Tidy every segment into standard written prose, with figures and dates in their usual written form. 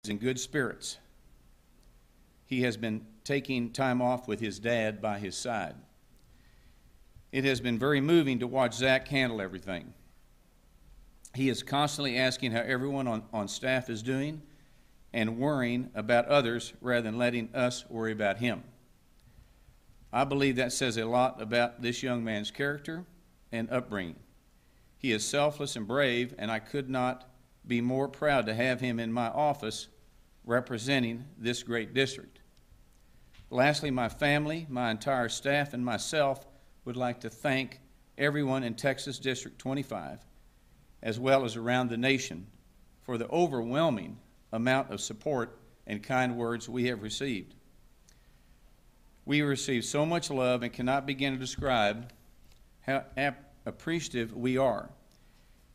in good spirits. He has been taking time off with his dad by his side. It has been very moving to watch Zach handle everything. He is constantly asking how everyone on staff is doing and worrying about others rather than letting us worry about him. I believe that says a lot about this young man's character and upbringing. He is selfless and brave, and I could not be more proud to have him in my office representing this great district. Lastly, my family, my entire staff, and myself would like to thank everyone in Texas District 25, as well as around the nation, for the overwhelming amount of support and kind words we have received. We receive so much love and cannot begin to describe how appreciative we are.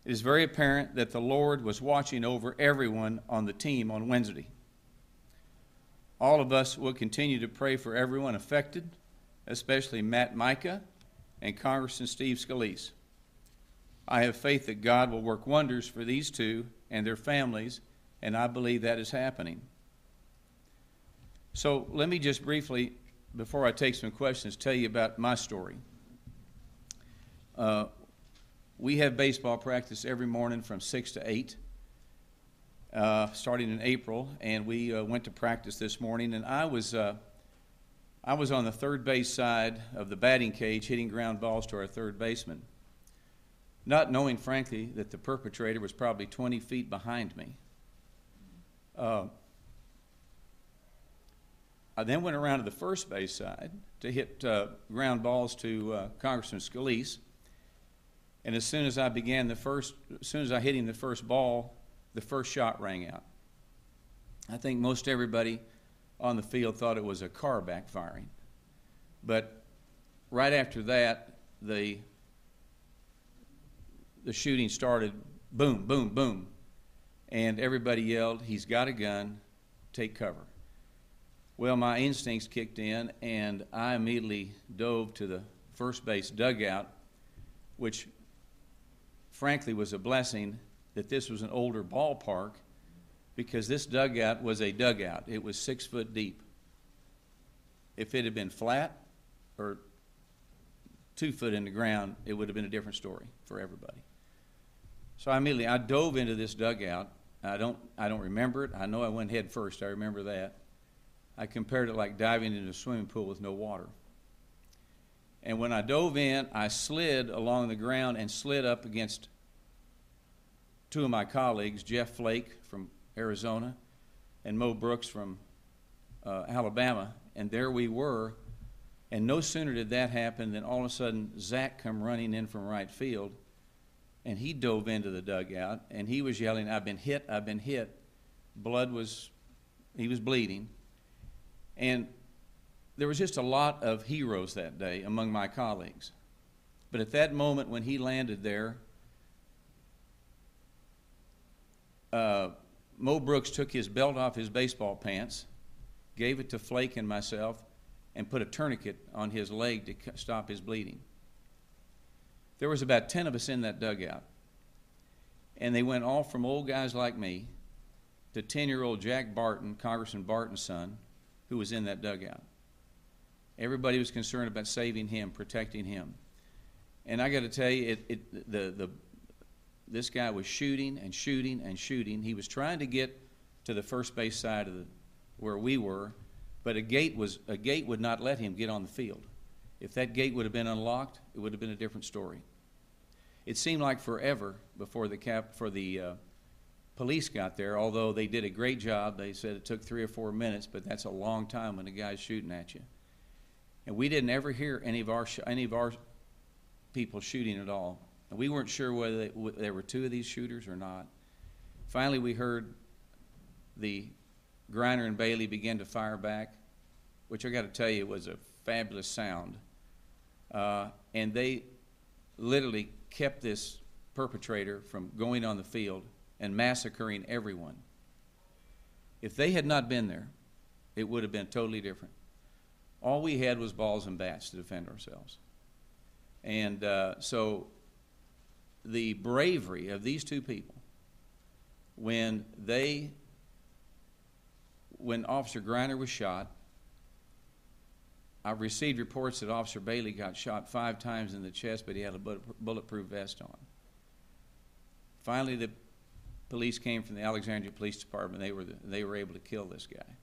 It is very apparent that the Lord was watching over everyone on the team on Wednesday. All of us will continue to pray for everyone affected, especially Matt Micah and Congressman Steve Scalise. I have faith that God will work wonders for these two and their families, and I believe that is happening. So let me just briefly, before I take some questions, tell you about my story. We have baseball practice every morning from 6 to 8, starting in April, and we went to practice this morning, and I was on the third base side of the batting cage hitting ground balls to our third baseman, not knowing, frankly, that the perpetrator was probably 20 feet behind me. I then went around to the first base side to hit ground balls to Congressman Scalise, and as soon as I hit him the first ball, the first shot rang out. I think most everybody on the field thought it was a car backfiring, but right after that, the shooting started, boom, boom, boom, and everybody yelled, "He's got a gun, take cover." Well, my instincts kicked in, and I immediately dove to the first base dugout, which frankly was a blessing that this was an older ballpark, because this dugout was a dugout. It was 6 foot deep. If it had been flat or 2 foot in the ground, it would have been a different story for everybody. So I dove into this dugout. I don't remember it. I know I went head first. I remember that. I compared it like diving into a swimming pool with no water. And when I dove in, I slid along the ground and slid up against two of my colleagues, Jeff Flake from Arizona and Mo Brooks from Alabama, and there we were. And no sooner did that happen than all of a sudden Zach come running in from right field, and he dove into the dugout, and he was yelling, "I've been hit, I've been hit." He was bleeding. And there was just a lot of heroes that day among my colleagues. But at that moment when he landed there, Mo Brooks took his belt off his baseball pants, gave it to Flake and myself, and put a tourniquet on his leg to stop his bleeding. There was about 10 of us in that dugout, and they went all from old guys like me to 10-year-old Jack Barton, Congressman Barton's son, who was in that dugout. Everybody was concerned about saving him, protecting him. And I got to tell you, this guy was shooting and shooting and shooting. He was trying to get to the first base side of where we were, but a gate would not let him get on the field. If that gate would have been unlocked, it would have been a different story. It seemed like forever before the police got there, although they did a great job. They said it took 3 or 4 minutes, but that's a long time when a guy's shooting at you. And we didn't ever hear any of our people shooting at all. And we weren't sure whether there were 2 of these shooters or not. Finally, we heard the Griner and Bailey begin to fire back, which I got to tell you was a fabulous sound. And they literally kept this perpetrator from going on the field and massacring everyone. If they had not been there, it would have been totally different. All we had was balls and bats to defend ourselves. And so the bravery of these 2 people, when they when Officer Griner was shot, I've received reports that Officer Bailey got shot 5 times in the chest, but he had a bulletproof vest on. Finally, the police came from the Alexandria Police Department. They were able to kill this guy.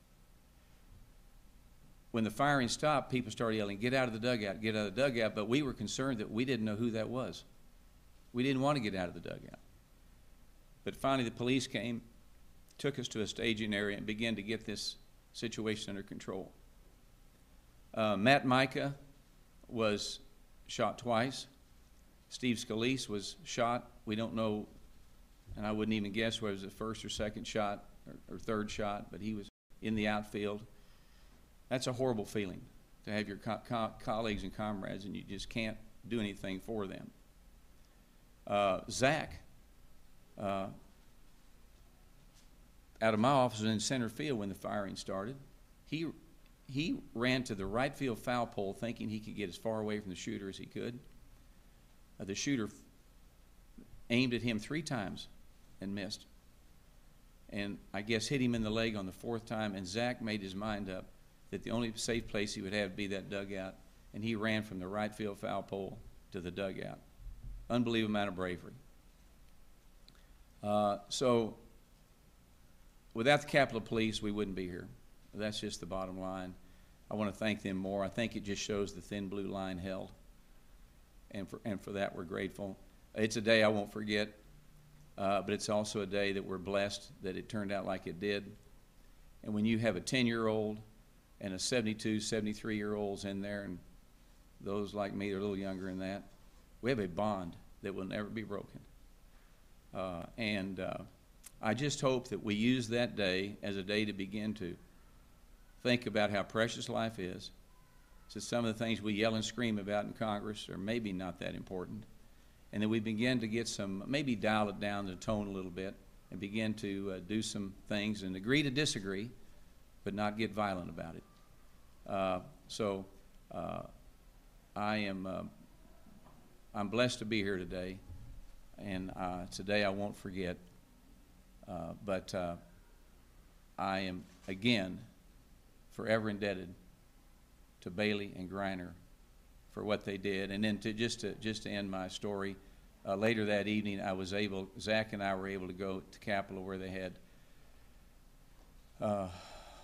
When the firing stopped, people started yelling, "Get out of the dugout, get out of the dugout," but we were concerned that we didn't know who that was. We didn't want to get out of the dugout. But finally the police came, took us to a staging area, and began to get this situation under control. Matt Micah was shot twice. Steve Scalise was shot. We don't know, and I wouldn't even guess whether it was the first or second shot or third shot, but he was in the outfield. That's a horrible feeling, to have your colleagues and comrades and you just can't do anything for them. Zach, out of my office in center field when the firing started, he ran to the right field foul pole thinking he could get as far away from the shooter as he could. The shooter aimed at him 3 times and missed. And I guess hit him in the leg on the 4th time, and Zach made his mind up that the only safe place he would have would be that dugout, and he ran from the right field foul pole to the dugout. Unbelievable amount of bravery. So without the Capitol Police, we wouldn't be here. That's just the bottom line. I want to thank them more. I think it just shows the thin blue line held, and for that we're grateful. It's a day I won't forget, but it's also a day that we're blessed that it turned out like it did. And when you have a 10-year-old and a 72, 73-year-olds in there, and those like me are a little younger than that, we have a bond that will never be broken. I just hope that we use that day as a day to begin to think about how precious life is. So some of the things we yell and scream about in Congress are maybe not that important. And then we begin to get some, maybe dial it down the tone a little bit and begin to do some things and agree to disagree, but not get violent about it. I'm blessed to be here today, and today I won't forget. But I am again forever indebted to Bailey and Griner for what they did. And then just to end my story, later that evening Zach and I were able to go to Capitol where they had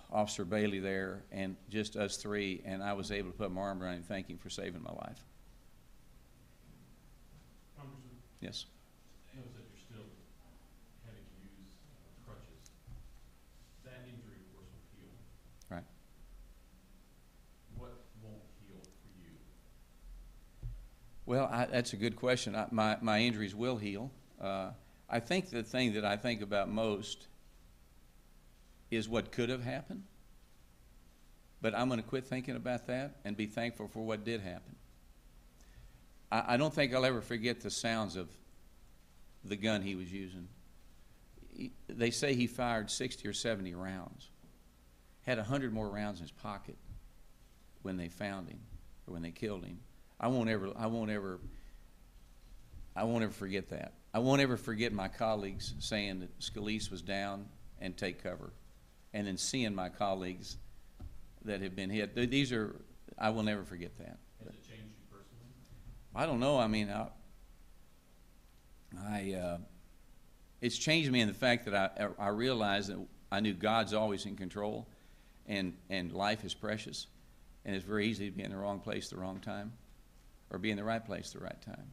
Officer Bailey there, and just us 3, and I was able to put my arm around him and thank him for saving my life. Congressman? Yes. I know that you're still having to use crutches. That injury, of course, will heal. Right. What won't heal for you? Well, that's a good question. My injuries will heal. I think the thing that I think about most is what could have happened, but I'm going to quit thinking about that and be thankful for what did happen. I don't think I'll ever forget the sounds of the gun he was using. They say he fired 60 or 70 rounds, had 100 more rounds in his pocket when they found him or when they killed him. I won't ever forget that. I won't ever forget my colleagues saying that Scalise was down and take cover, and then seeing my colleagues that have been hit. I will never forget that. Has it changed you personally? I don't know. I mean, it's changed me in the fact that I realize that I knew God's always in control, and life is precious, and it's very easy to be in the wrong place at the wrong time, or be in the right place at the right time.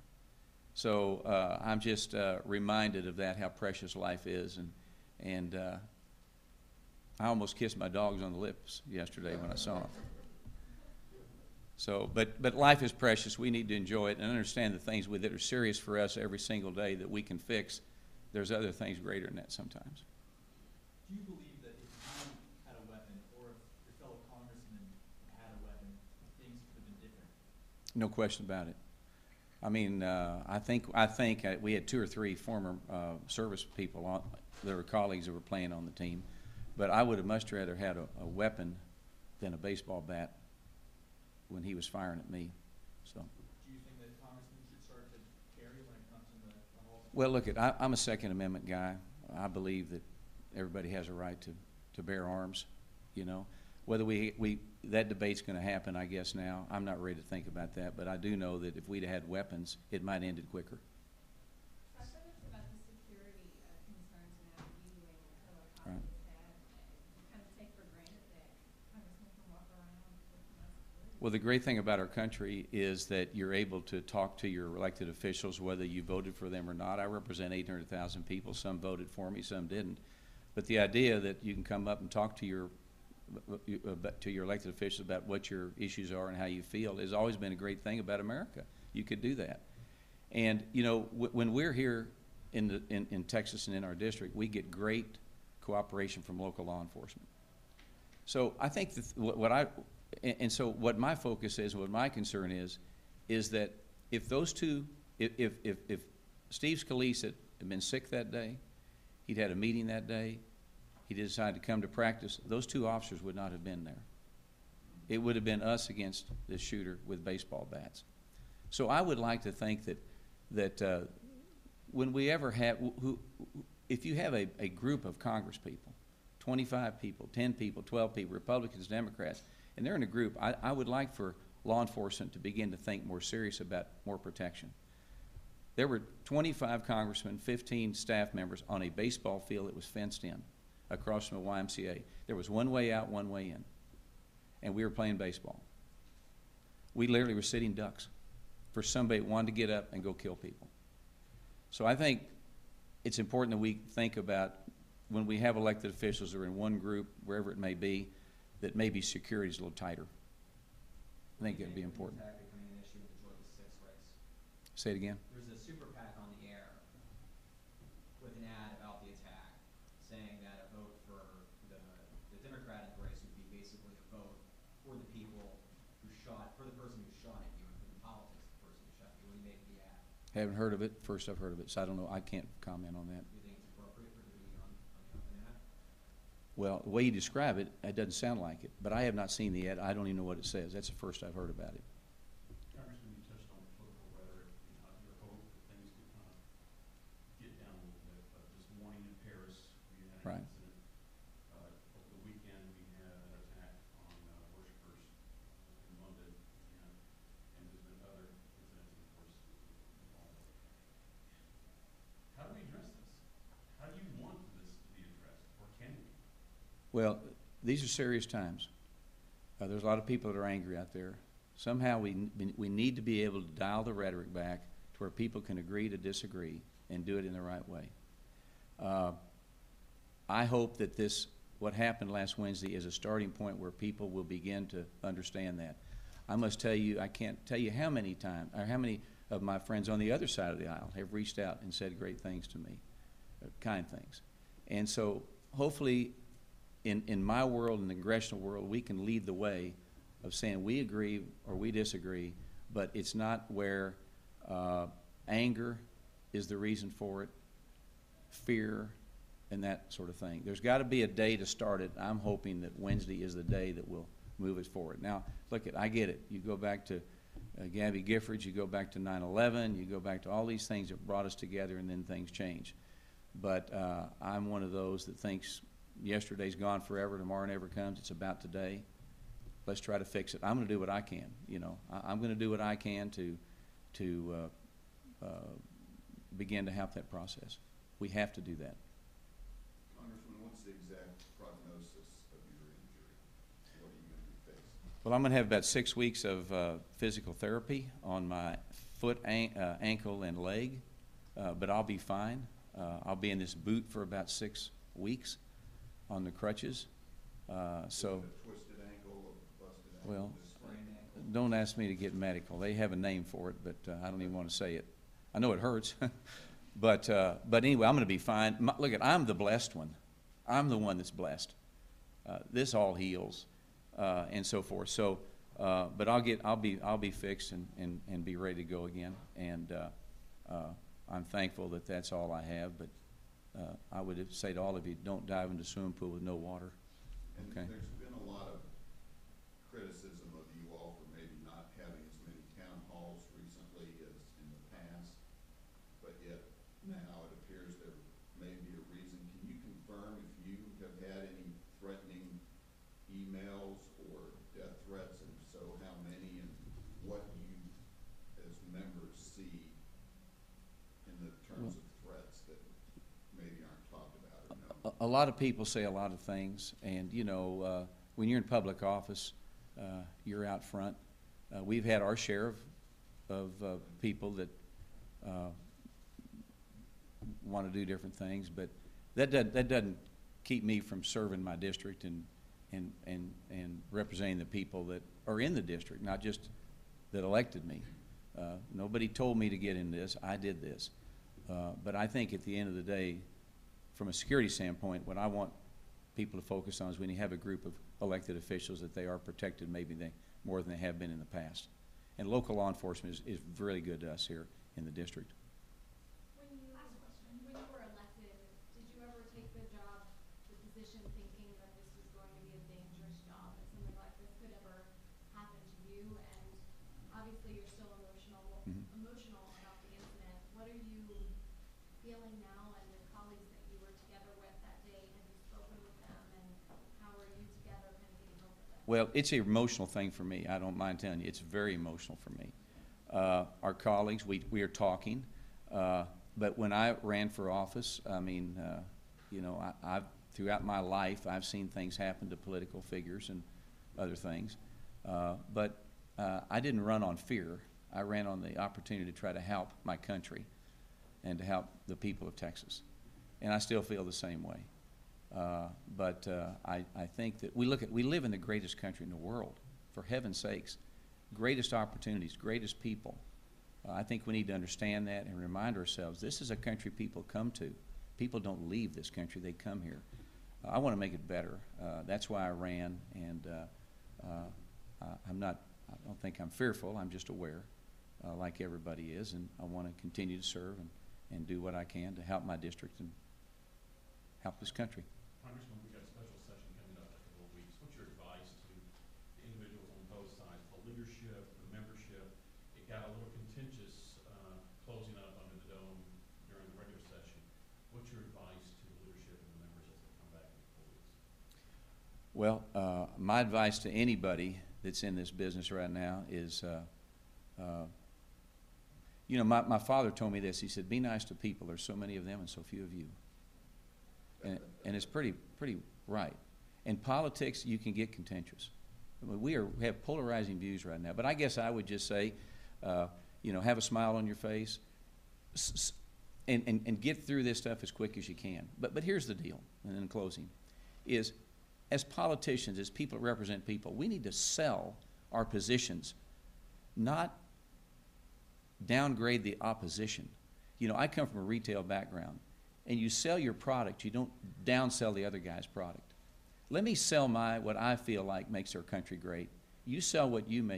So I'm just reminded of that, how precious life is, and I almost kissed my dogs on the lips yesterday when I saw them. So, but life is precious. We need to enjoy it and understand the things that are serious for us every single day that we can fix. There's other things greater than that sometimes. Do you believe that if you had a weapon, or if your fellow congressman had a weapon, things could have been different? No question about it. I mean, I think we had 2 or 3 former service people that were colleagues that were playing on the team, but I would have much rather had a weapon than a baseball bat when he was firing at me. So. Do you think that congressmen should start to carry when it comes to the whole? Well, look, I'm a Second Amendment guy. I believe that everybody has a right to bear arms, you know. Whether that debate's gonna happen, I guess now, I'm not ready to think about that, but I do know that if we'd had weapons, it might have ended quicker. Talk to us about the security concerns now, you and your fellow Right. colleagues have. You kind of take for granted that Congressman can walk around with no security. Well, the great thing about our country is that you're able to talk to your elected officials, whether you voted for them or not. I represent 800,000 people. Some voted for me, some didn't. But the idea that you can come up and talk to your elected officials about what your issues are and how you feel has always been a great thing about America. You could do that. And, you know, when we're here in Texas and in our district, we get great cooperation from local law enforcement. So I think that what my focus is, what my concern is that if those two, if Steve Scalise had been sick that day, he'd had a meeting that day, he decided to come to practice, those two officers would not have been there. It would have been us against this shooter with baseball bats. So I would like to think that when we ever have, if you have a group of Congress people, 25 people, 10 people, 12 people, Republicans, Democrats, and they're in a group, I would like for law enforcement to begin to think more serious about more protection. There were 25 congressmen, 15 staff members on a baseball field that was fenced in across from the YMCA. There was one way out, one way in, and we were playing baseball. We literally were sitting ducks for somebody that wanted to get up and go kill people. So I think it's important that we think about when we have elected officials that are in one group, wherever it may be, that maybe security is a little tighter. I think it would be important. Attack becoming an issue with the Georgia 6 race. Say it again. There's a super PAC on the air with an ad about the attack, saying that a vote for the Democratic race would be basically a vote for the people who shot, for the person who shot at you, and for the politics of the person who shot at you. What do you make of the ad? Haven't heard of it. First I've heard of it, so I don't know. I can't comment on that. Do you think it's appropriate for it to be on an ad? Well, the way you describe it, it doesn't sound like it, but I have not seen the ad. I don't even know what it says. That's the first I've heard about it. Congressman, you touched on political rhetoric, your hope that things could kind of get down a little bit. This morning in Paris, we had an Right. incident. Over the weekend, we had an attack on worshipers in London, and there's been other incidents, of course. How do we address this? How do you want this to be addressed, or can we? Well, these are serious times. There's a lot of people that are angry out there. Somehow we need to be able to dial the rhetoric back to where people can agree to disagree and do it in the right way. I hope that what happened last Wednesday is a starting point where people will begin to understand that. I must tell you, I can't tell you how many times, or how many of my friends on the other side of the aisle have reached out and said great things to me, kind things. And so hopefully in my world, in the congressional world, we can lead the way of saying we agree or we disagree, but it's not where anger is the reason for it, fear, and that sort of thing. There's got to be a day to start it. I'm hoping that Wednesday is the day that will move us forward. Now, look, I get it. You go back to Gabby Giffords, you go back to 9/11, you go back to all these things that brought us together, and then things change. But I'm one of those that thinks yesterday's gone forever, tomorrow never comes. It's about today. Let's try to fix it. I'm going to do what I can. You know, I'm going to do what I can to begin to help that process. We have to do that. Congressman, what's the exact prognosis of your injury? What are you going to be facing? Well, I'm going to have about 6 weeks of physical therapy on my foot, ankle, and leg, but I'll be fine. I'll be in this boot for about 6 weeks on the crutches. So, A twisted ankle, a busted ankle, well, a sprained ankle? don't ask me to get medical. They have a name for it, but I don't even want to say it. I know it hurts, but anyway, I'm going to be fine. Look, I'm the blessed one. I'm the one that's blessed. This all heals, and so forth. So, but I'll be fixed and be ready to go again. And I'm thankful that that's all I have. But I would say to all of you, don't dive into a swimming pool with no water. And Okay. there's been a lot of criticism of you all for maybe not having as many town halls recently as in the past, but yet now it appears there may be a reason. Can you confirm if you have had any threatening lot of people say a lot of things, and, you know, when you're in public office, you're out front. We've had our share of people that want to do different things, but that doesn't keep me from serving my district and representing the people that are in the district, not just that elected me. Nobody told me to get in this. I did this. But I think at the end of the day, from a security standpoint, what I want people to focus on is when you have a group of elected officials that they are protected maybe more than they have been in the past. And local law enforcement is really good to us here in the district. When you were elected, did you ever take the position thinking that this was going to be a dangerous job, that something like this could ever happen to you? And obviously you're still emotional about the incident. What are you feeling now, and the colleagues that you were together with that day? Have you spoken with them, and how are you together kind of getting over that? Well, it's an emotional thing for me. I don't mind telling you, it's very emotional for me. Our colleagues, we are talking, but when I ran for office, I mean, you know, throughout my life, I've seen things happen to political figures and other things, but I didn't run on fear. I ran on the opportunity to try to help my country and to help the people of Texas, and I still feel the same way. But I think that we live in the greatest country in the world, for heaven's sakes. Greatest opportunities, greatest people. I think we need to understand that and remind ourselves this is a country people come to. People don't leave this country, they come here. I want to make it better. That's why I ran, and I don't think I'm fearful, I'm just aware, like everybody is, and I want to continue to serve and do what I can to help my district and help this country. Congressman, we've got a special session coming up in a couple of weeks. What's your advice to the individuals on both sides, the leadership, the membership? It got a little contentious closing up under the dome during the regular session. What's your advice to the leadership and the members as they come back in a couple of weeks? Well, my advice to anybody that's in this business right now is, you know, my father told me this. He said, be nice to people. There's so many of them and so few of you. And it's pretty right. In politics, you can get contentious. I mean, we have polarizing views right now. But I guess I would just say, you know, have a smile on your face and get through this stuff as quick as you can. But here's the deal, and in closing, is as politicians, as people that represent people, we need to sell our positions, not downgrade the opposition. You know, I come from a retail background. And you sell your product, you don't downsell the other guy's product. Let me sell what I feel like makes our country great. You sell what you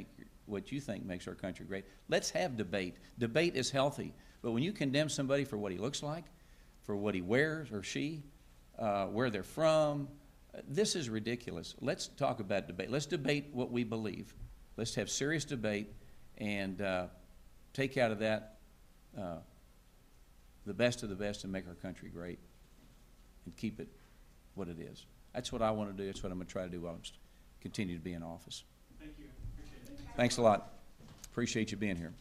think makes our country great. Let's have debate. Debate is healthy. But when you condemn somebody for what he looks like, for what he wears or she, where they're from, this is ridiculous. Let's talk about debate. Let's debate what we believe. Let's have serious debate and take out of that the best of the best and make our country great and keep it what it is. That's what I want to do. That's what I'm going to try to do while I continue to be in office. Thank you. Appreciate it. Thanks a lot. Appreciate you being here.